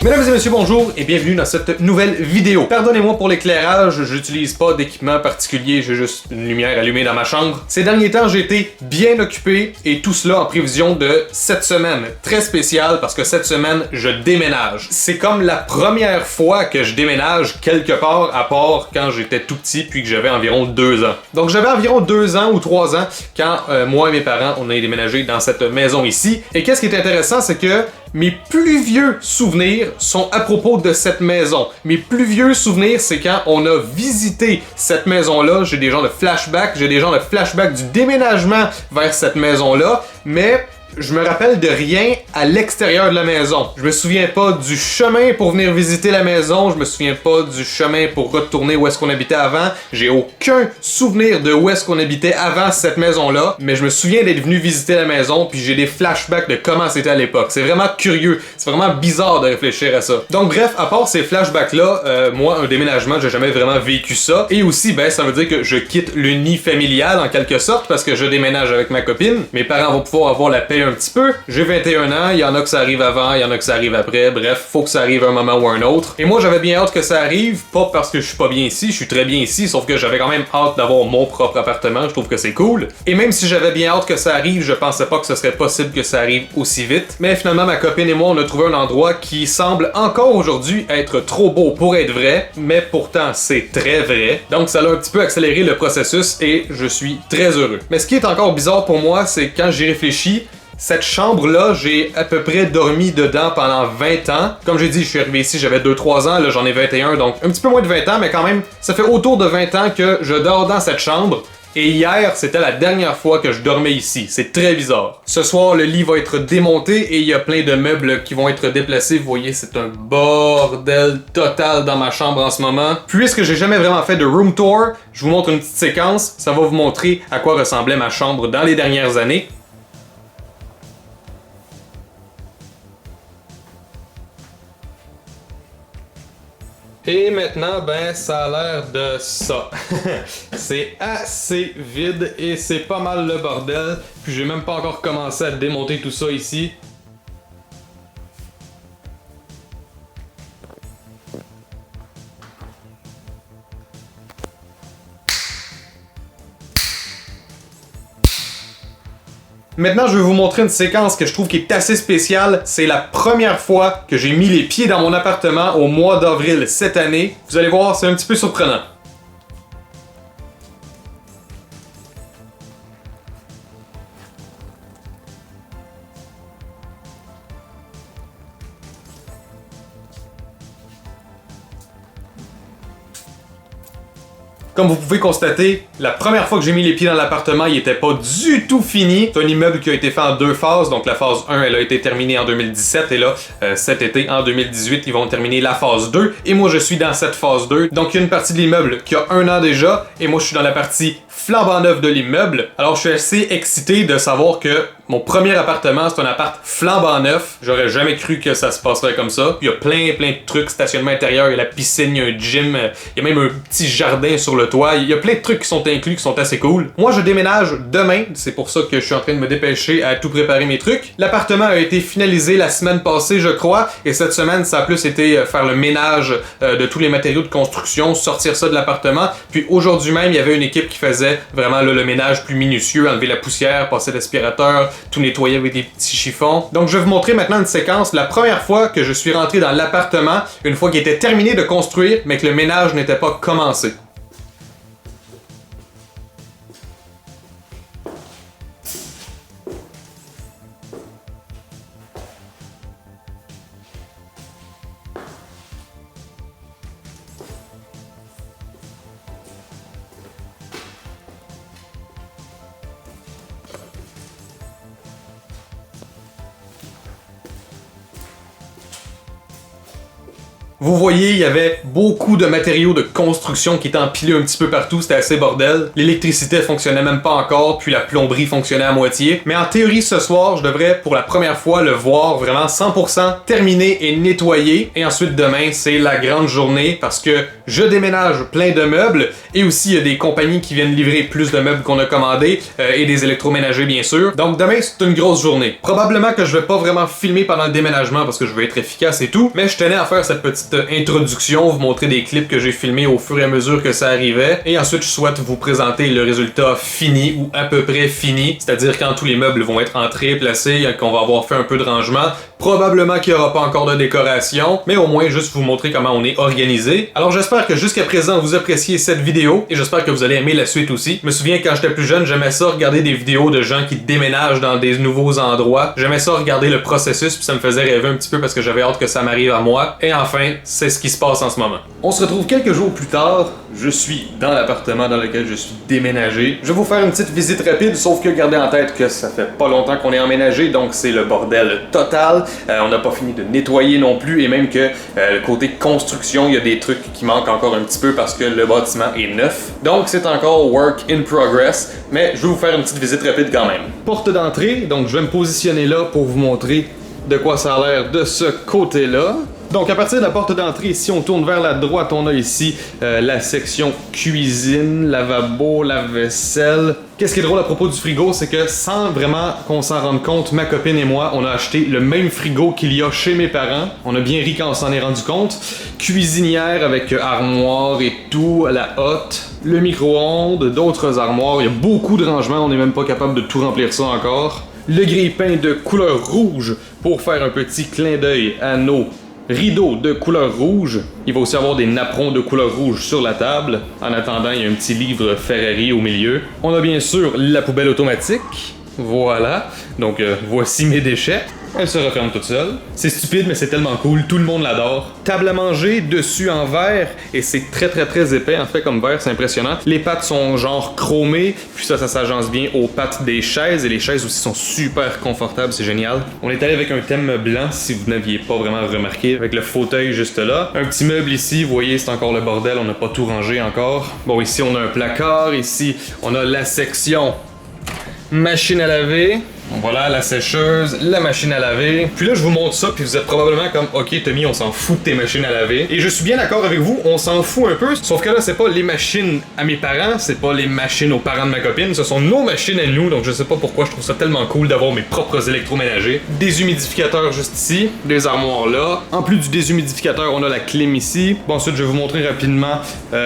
Mesdames et messieurs, bonjour et bienvenue dans cette nouvelle vidéo. Pardonnez-moi pour l'éclairage, j'utilise pas d'équipement particulier, j'ai juste une lumière allumée dans ma chambre. Ces derniers temps, j'ai été bien occupé et tout cela en prévision de cette semaine. Très spéciale parce que cette semaine, je déménage. C'est comme la première fois que je déménage quelque part, à part quand j'étais tout petit puis que j'avais environ 2 ans. Donc j'avais environ 2 ans ou 3 ans quand moi et mes parents, on a déménagé dans cette maison ici. Et qu'est-ce qui est intéressant, c'est que mes plus vieux souvenirs sont à propos de cette maison. Mes plus vieux souvenirs, c'est quand on a visité cette maison-là. J'ai des genres de flashbacks, du déménagement vers cette maison-là, mais je me rappelle de rien à l'extérieur de la maison. Je me souviens pas du chemin pour venir visiter la maison, je me souviens pas du chemin pour retourner où est-ce qu'on habitait avant. J'ai aucun souvenir de où est-ce qu'on habitait avant cette maison-là, mais je me souviens d'être venu visiter la maison, puis j'ai des flashbacks de comment c'était à l'époque. C'est vraiment curieux, c'est vraiment bizarre de réfléchir à ça. Donc bref, à part ces flashbacks-là, moi, un déménagement, j'ai jamais vraiment vécu ça. Et aussi, ça veut dire que je quitte le nid familial en quelque sorte, parce que je déménage avec ma copine. Mes parents vont pouvoir avoir la paix un petit peu. J'ai 21 ans, il y en a que ça arrive avant, il y en a que ça arrive après, bref, faut que ça arrive à un moment ou à un autre. Et moi, j'avais bien hâte que ça arrive, pas parce que je suis pas bien ici, je suis très bien ici, sauf que j'avais quand même hâte d'avoir mon propre appartement, je trouve que c'est cool. Et même si j'avais bien hâte que ça arrive, je pensais pas que ce serait possible que ça arrive aussi vite. Mais finalement, ma copine et moi, on a trouvé un endroit qui semble encore aujourd'hui être trop beau pour être vrai, mais pourtant, c'est très vrai. Donc, ça a un petit peu accéléré le processus et je suis très heureux. Mais ce qui est encore bizarre pour moi, c'est quand j'y réfléchis, cette chambre-là, j'ai à peu près dormi dedans pendant 20 ans. Comme j'ai dit, je suis arrivé ici, j'avais 2-3 ans, là j'en ai 21, donc un petit peu moins de 20 ans, mais quand même, ça fait autour de 20 ans que je dors dans cette chambre. Et hier, c'était la dernière fois que je dormais ici. C'est très bizarre. Ce soir, le lit va être démonté et il y a plein de meubles qui vont être déplacés. Vous voyez, c'est un bordel total dans ma chambre en ce moment. Puisque j'ai jamais vraiment fait de room tour, je vous montre une petite séquence. Ça va vous montrer à quoi ressemblait ma chambre dans les dernières années. Et maintenant, ça a l'air de ça. C'est assez vide et c'est pas mal le bordel. Puis j'ai même pas encore commencé à démonter tout ça ici. Maintenant, je vais vous montrer une séquence que je trouve qui est assez spéciale. C'est la première fois que j'ai mis les pieds dans mon appartement au mois d'avril cette année. Vous allez voir, c'est un petit peu surprenant. Comme vous pouvez constater, la première fois que j'ai mis les pieds dans l'appartement, il était pas du tout fini. C'est un immeuble qui a été fait en 2 phases, donc la phase 1, elle a été terminée en 2017, et là, cet été, en 2018, ils vont terminer la phase 2, et moi je suis dans cette phase 2. Donc il y a une partie de l'immeuble qui a 1 an déjà, et moi je suis dans la partie flambant neuve de l'immeuble. Alors je suis assez excité de savoir que mon premier appartement, c'est un appart flambant neuf. J'aurais jamais cru que ça se passerait comme ça. Il y a plein de trucs, stationnement intérieur, il y a la piscine, il y a un gym, il y a même un petit jardin sur le toit. Il y a plein de trucs qui sont inclus, qui sont assez cool. Moi, je déménage demain. C'est pour ça que je suis en train de me dépêcher à tout préparer mes trucs. L'appartement a été finalisé la semaine passée, je crois. Et cette semaine, ça a plus été faire le ménage de tous les matériaux de construction, sortir ça de l'appartement. Puis aujourd'hui même, il y avait une équipe qui faisait vraiment le ménage plus minutieux, enlever la poussière, passer l'aspirateur, tout nettoyer avec des petits chiffons. Donc je vais vous montrer maintenant une séquence. La première fois que je suis rentré dans l'appartement, une fois qu'il était terminé de construire, mais que le ménage n'était pas commencé. Vous voyez, il y avait beaucoup de matériaux de construction qui étaient empilés un petit peu partout, c'était assez bordel. L'électricité fonctionnait même pas encore, puis la plomberie fonctionnait à moitié. Mais en théorie, ce soir, je devrais pour la première fois le voir vraiment 100% terminé et nettoyé. Et ensuite, demain, c'est la grande journée parce que je déménage plein de meubles et aussi il y a des compagnies qui viennent livrer plus de meubles qu'on a commandés et des électroménagers bien sûr. Donc demain, c'est une grosse journée. Probablement que je vais pas vraiment filmer pendant le déménagement parce que je veux être efficace et tout, mais je tenais à faire cette petite introduction, vous montrer des clips que j'ai filmés au fur et à mesure que ça arrivait. Et ensuite, je souhaite vous présenter le résultat fini ou à peu près fini, c'est-à-dire quand tous les meubles vont être entrés, placés, qu'on va avoir fait un peu de rangement. Probablement qu'il n'y aura pas encore de décoration, mais au moins juste vous montrer comment on est organisé. Alors j'espère que jusqu'à présent vous appréciez cette vidéo et j'espère que vous allez aimer la suite aussi. Je me souviens quand j'étais plus jeune, j'aimais ça regarder des vidéos de gens qui déménagent dans des nouveaux endroits. J'aimais ça regarder le processus puis ça me faisait rêver un petit peu parce que j'avais hâte que ça m'arrive à moi. Et enfin, c'est ce qui se passe en ce moment. On se retrouve quelques jours plus tard. Je suis dans l'appartement dans lequel je suis déménagé. Je vais vous faire une petite visite rapide, sauf que gardez en tête que ça fait pas longtemps qu'on est emménagé, donc c'est le bordel total. On n'a pas fini de nettoyer non plus, et même que le côté construction, il y a des trucs qui manquent encore un petit peu parce que le bâtiment est neuf. Donc c'est encore work in progress, mais je vais vous faire une petite visite rapide quand même. Porte d'entrée, donc je vais me positionner là pour vous montrer de quoi ça a l'air de ce côté-là. Donc à partir de la porte d'entrée, si on tourne vers la droite, on a ici la section cuisine, lavabo, lave-vaisselle. Qu'est-ce qui est drôle à propos du frigo, c'est que sans vraiment qu'on s'en rende compte, ma copine et moi, on a acheté le même frigo qu'il y a chez mes parents. On a bien ri quand on s'en est rendu compte. Cuisinière avec armoire et tout, la hotte, le micro-ondes, d'autres armoires. Il y a beaucoup de rangements, on n'est même pas capable de tout remplir ça encore. Le grille-pain de couleur rouge pour faire un petit clin d'œil à nos rideaux de couleur rouge. Il va aussi avoir des napperons de couleur rouge sur la table. En attendant, il y a un petit livre Ferrari au milieu. On a bien sûr la poubelle automatique. Voilà. Donc voici mes déchets. Elle se referme toute seule. C'est stupide, mais c'est tellement cool. Tout le monde l'adore. Table à manger, dessus en verre. Et c'est très épais, en fait, comme verre. C'est impressionnant. Les pattes sont genre chromées. Puis ça s'agence bien aux pattes des chaises. Et les chaises aussi sont super confortables. C'est génial. On est allé avec un thème blanc, si vous n'aviez pas vraiment remarqué. Avec le fauteuil juste là. Un petit meuble ici. Vous voyez, c'est encore le bordel. On n'a pas tout rangé encore. Bon, ici, on a un placard. Ici, on a la section machine à laver. Voilà, la sécheuse, la machine à laver. Puis là, je vous montre ça, puis vous êtes probablement comme « Ok, Tommy, on s'en fout de tes machines à laver. » Et je suis bien d'accord avec vous, on s'en fout un peu. Sauf que là, c'est pas les machines à mes parents, c'est pas les machines aux parents de ma copine, ce sont nos machines à nous. Donc je sais pas pourquoi je trouve ça tellement cool d'avoir mes propres électroménagers. Des humidificateurs juste ici, des armoires là. En plus du déshumidificateur, on a la clim ici. Bon, ensuite, je vais vous montrer rapidement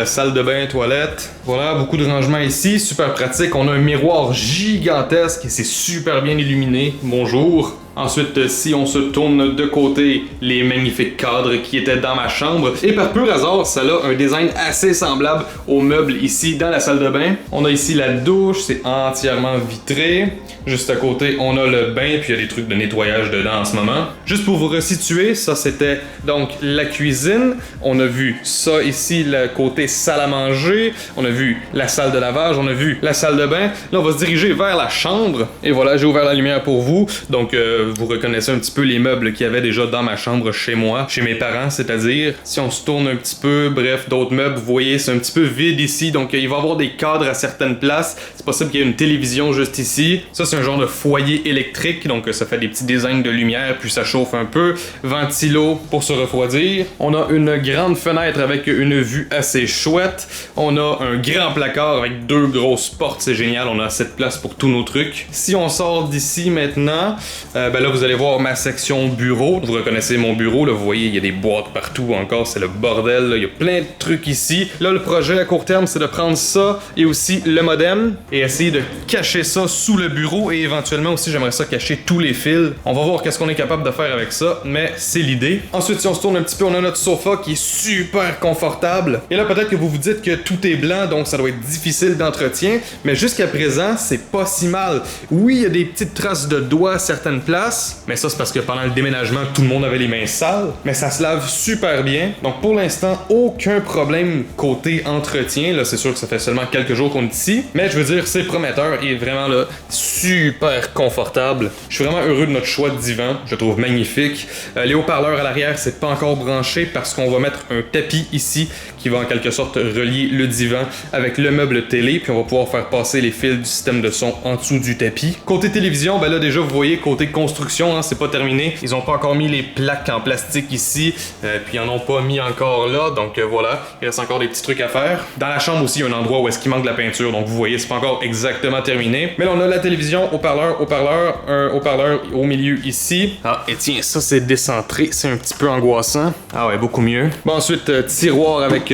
salle de bain, toilette. Voilà, beaucoup de rangements ici, super pratique. On a un miroir gigantesque et c'est super bien illuminé. Bonjour. Ensuite, si on se tourne de côté, les magnifiques cadres qui étaient dans ma chambre. Et par pur hasard, ça a un design assez semblable aux meubles ici dans la salle de bain. On a ici la douche, c'est entièrement vitré. Juste à côté, on a le bain, puis il y a des trucs de nettoyage dedans en ce moment. Juste pour vous resituer, ça c'était donc la cuisine. On a vu ça ici, le côté salle à manger. On a vu la salle de lavage, on a vu la salle de bain. Là, on va se diriger vers la chambre. Et voilà, j'ai ouvert la lumière pour vous. Donc, vous reconnaissez un petit peu les meubles qu'il y avait déjà dans ma chambre chez moi, chez mes parents, c'est-à-dire. Si on se tourne un petit peu, bref, d'autres meubles, vous voyez, c'est un petit peu vide ici. Donc, il va y avoir des cadres à certaines places. C'est possible qu'il y ait une télévision juste ici. Ça, c'est un genre de foyer électrique, donc ça fait des petits designs de lumière, puis ça chauffe un peu. Ventilo pour se refroidir. On a une grande fenêtre avec une vue assez chouette. On a un grand placard avec deux grosses portes, c'est génial. On a assez de place pour tous nos trucs. Si on sort d'ici maintenant, ben là, vous allez voir ma section bureau. Vous reconnaissez mon bureau, là, vous voyez, il y a des boîtes partout encore, c'est le bordel, là. Il y a plein de trucs ici. Là, le projet à court terme, c'est de prendre ça et aussi le modem et essayer de cacher ça sous le bureau et éventuellement aussi, j'aimerais ça cacher tous les fils. On va voir qu'est-ce qu'on est capable de faire avec ça, mais c'est l'idée. Ensuite, si on se tourne un petit peu, on a notre sofa qui est super confortable. Et là, peut-être que vous vous dites que tout est blanc, donc ça doit être difficile d'entretien, mais jusqu'à présent, c'est pas si mal. Oui, il y a des petites traces de doigts à certaines places, place. Mais ça, c'est parce que pendant le déménagement, tout le monde avait les mains sales. Mais ça se lave super bien. Donc pour l'instant, aucun problème côté entretien. Là, c'est sûr que ça fait seulement quelques jours qu'on est ici. Mais je veux dire, c'est prometteur et vraiment là, super confortable. Je suis vraiment heureux de notre choix de divan. Je le trouve magnifique. Les haut-parleurs à l'arrière, c'est pas encore branché parce qu'on va mettre un tapis ici qui va en quelque sorte relier le divan avec le meuble télé, puis on va pouvoir faire passer les fils du système de son en dessous du tapis. Côté télévision, ben là déjà vous voyez, côté construction, hein, c'est pas terminé. Ils ont pas encore mis les plaques en plastique ici, puis ils en ont pas mis encore là, donc voilà, il reste encore des petits trucs à faire. Dans la chambre aussi, il y a un endroit où est-ce qu'il manque de la peinture, donc vous voyez, c'est pas encore exactement terminé. Mais là on a la télévision, haut-parleur, un haut-parleur au milieu ici. Ah, et tiens, ça c'est décentré, c'est un petit peu angoissant. Ah ouais, beaucoup mieux. Bon, ensuite, tiroir avec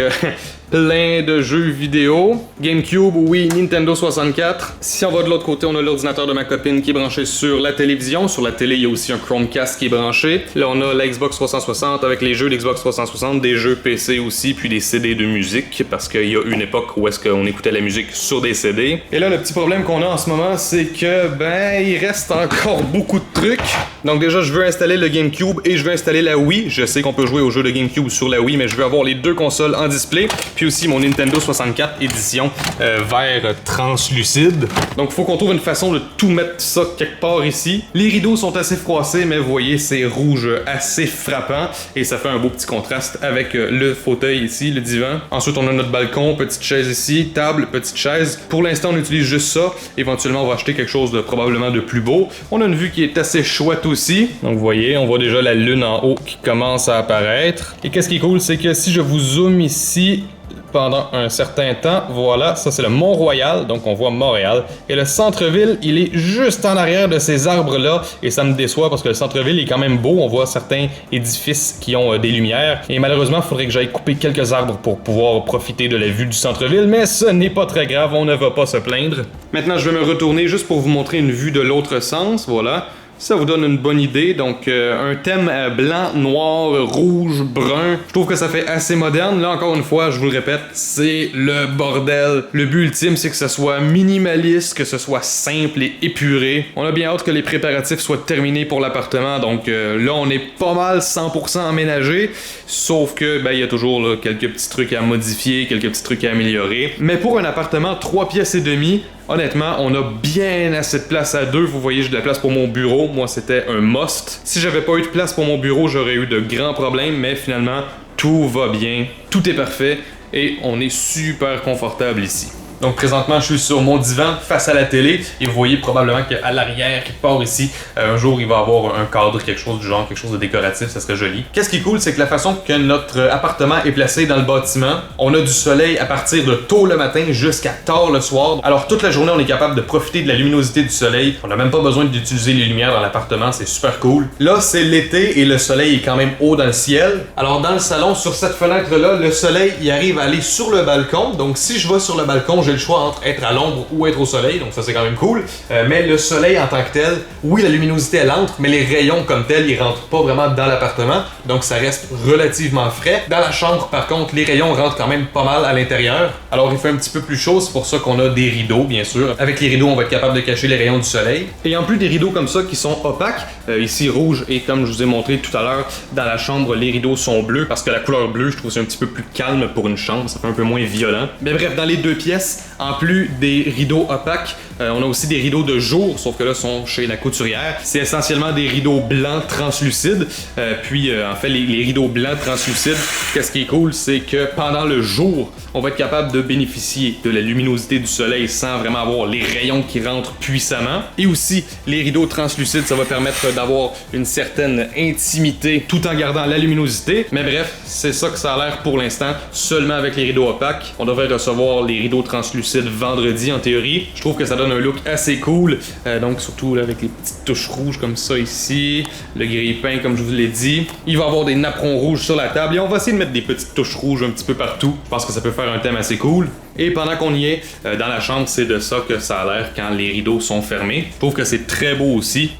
plein de jeux vidéo. GameCube, Wii, Nintendo 64. Si on va de l'autre côté, on a l'ordinateur de ma copine qui est branché sur la télévision. Sur la télé, il y a aussi un Chromecast qui est branché. Là, on a la Xbox 360 avec les jeux d'Xbox 360, des jeux PC aussi, puis des CD de musique, parce qu'il y a une époque où est-ce qu'on écoutait la musique sur des CD. Et là, le petit problème qu'on a en ce moment, c'est que, ben, il reste encore beaucoup de trucs. Donc déjà, je veux installer le GameCube et je veux installer la Wii. Je sais qu'on peut jouer aux jeux de GameCube sur la Wii, mais je veux avoir les deux consoles en display. Puis aussi mon Nintendo 64 édition vert translucide. Donc il faut qu'on trouve une façon de tout mettre ça quelque part ici. Les rideaux sont assez froissés, mais vous voyez, c'est rouge assez frappant et ça fait un beau petit contraste avec le fauteuil ici, le divan. Ensuite, on a notre balcon, petite chaise ici, table, petite chaise. Pour l'instant, on utilise juste ça. Éventuellement, on va acheter quelque chose de probablement de plus beau. On a une vue qui est assez chouette aussi. Donc vous voyez, on voit déjà la lune en haut qui commence à apparaître. Et qu'est-ce qui est cool, c'est que si je vous zoome ici, pendant un certain temps, voilà, ça c'est le Mont-Royal, donc on voit Montréal. Et le centre-ville, il est juste en arrière de ces arbres-là, et ça me déçoit parce que le centre-ville est quand même beau, on voit certains édifices qui ont des lumières, et malheureusement, il faudrait que j'aille couper quelques arbres pour pouvoir profiter de la vue du centre-ville, mais ce n'est pas très grave, on ne va pas se plaindre. Maintenant, je vais me retourner juste pour vous montrer une vue de l'autre sens, voilà. Ça vous donne une bonne idée, donc un thème blanc, noir, rouge, brun. Je trouve que ça fait assez moderne. Là encore une fois, je vous le répète, c'est le bordel. Le but ultime, c'est que ce soit minimaliste, que ce soit simple et épuré. On a bien hâte que les préparatifs soient terminés pour l'appartement, donc là on est pas mal 100% aménagé, sauf que ben il y a toujours là, quelques petits trucs à modifier, quelques petits trucs à améliorer. Mais pour un appartement 3 pièces et demie, honnêtement, on a bien assez de place à deux. Vous voyez, j'ai de la place pour mon bureau. Moi, c'était un must. Si j'avais pas eu de place pour mon bureau, j'aurais eu de grands problèmes, mais finalement, tout va bien. Tout est parfait et on est super confortable ici. Donc présentement, je suis sur mon divan face à la télé et vous voyez probablement qu'à l'arrière, quelque part ici, un jour il va y avoir un cadre, quelque chose du genre, quelque chose de décoratif, ça serait joli. Qu'est-ce qui est cool, c'est que la façon que notre appartement est placé dans le bâtiment, on a du soleil à partir de tôt le matin jusqu'à tard le soir. Alors toute la journée, on est capable de profiter de la luminosité du soleil. On n'a même pas besoin d'utiliser les lumières dans l'appartement, c'est super cool. Là, c'est l'été et le soleil est quand même haut dans le ciel. Alors dans le salon, sur cette fenêtre-là, le soleil, il arrive à aller sur le balcon. Donc si je vais sur le balcon, j'ai le choix entre être à l'ombre ou être au soleil, donc ça c'est quand même cool. Mais le soleil en tant que tel, oui la luminosité elle entre, mais les rayons comme tels, ils rentrent pas vraiment dans l'appartement, donc ça reste relativement frais. Dans la chambre par contre, les rayons rentrent quand même pas mal à l'intérieur. Alors il fait un petit peu plus chaud, c'est pour ça qu'on a des rideaux bien sûr. Avec les rideaux, on va être capable de cacher les rayons du soleil. Et en plus des rideaux comme ça qui sont opaques, ici rouge et comme je vous ai montré tout à l'heure, dans la chambre les rideaux sont bleus parce que la couleur bleue, je trouve c'est un petit peu plus calme pour une chambre, ça fait un peu moins violent. Mais bref, dans les deux pièces, en plus des rideaux opaques, on a aussi des rideaux de jour, sauf que là sont chez la couturière. C'est essentiellement des rideaux blancs translucides. En fait, les rideaux blancs translucides, qu'est-ce qui est cool, c'est que pendant le jour, on va être capable de bénéficier de la luminosité du soleil sans vraiment avoir les rayons qui rentrent puissamment. Et aussi, les rideaux translucides, ça va permettre d'avoir une certaine intimité tout en gardant la luminosité. Mais bref, c'est ça que ça a l'air pour l'instant, seulement avec les rideaux opaques. On devrait recevoir les rideaux translucides vendredi en théorie. Je trouve que ça donne un look assez cool, donc surtout là, avec les petites touches rouges comme ça ici, le grille-pain comme je vous l'ai dit. Il va y avoir des napperons rouges sur la table et on va essayer de mettre des petites touches rouges un petit peu partout. Je pense que ça peut faire un thème assez cool. Et pendant qu'on y est, dans la chambre, c'est de ça que ça a l'air quand les rideaux sont fermés. Je trouve que c'est très beau aussi.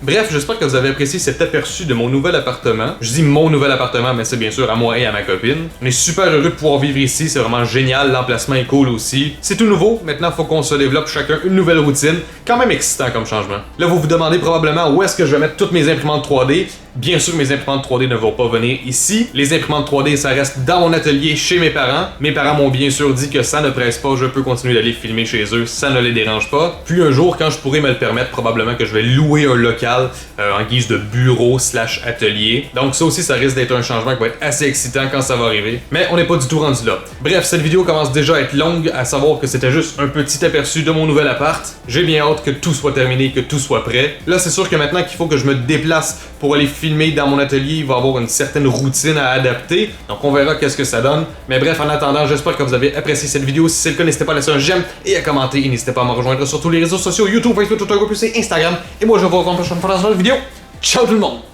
Bref, j'espère que vous avez apprécié cet aperçu de mon nouvel appartement. Je dis mon nouvel appartement, mais c'est bien sûr à moi et à ma copine. On est super heureux de pouvoir vivre ici, c'est vraiment génial, l'emplacement est cool aussi. C'est tout nouveau, maintenant il faut qu'on se développe chacun une nouvelle routine, quand même excitant comme changement. Là, vous vous demandez probablement où est-ce que je vais mettre toutes mes imprimantes 3D. Bien sûr, mes imprimantes 3D ne vont pas venir ici. Les imprimantes 3D, ça reste dans mon atelier chez mes parents. Mes parents m'ont bien sûr dit que ça ne presse pas, je peux continuer d'aller filmer chez eux, ça ne les dérange pas. Puis un jour, quand je pourrai me le permettre, probablement que je vais louer un local en guise de bureau / atelier. Donc ça aussi, ça risque d'être un changement qui va être assez excitant quand ça va arriver. Mais on n'est pas du tout rendu là. Bref, cette vidéo commence déjà à être longue, à savoir que c'était juste un petit aperçu de mon nouvel appart. J'ai bien hâte que tout soit terminé, que tout soit prêt. Là, c'est sûr que maintenant qu'il faut que je me déplace pour aller filmer dans mon atelier, il va y avoir une certaine routine à adapter. Donc on verra qu'est-ce que ça donne. Mais bref, en attendant, j'espère que vous avez apprécié cette vidéo. Si c'est le cas, n'hésitez pas à laisser un j'aime et à commenter. Et n'hésitez pas à me rejoindre sur tous les réseaux sociaux, YouTube, Facebook, Twitter, et Instagram. Et moi, je vous retrouve dans la prochaine vidéo. Ciao tout le monde!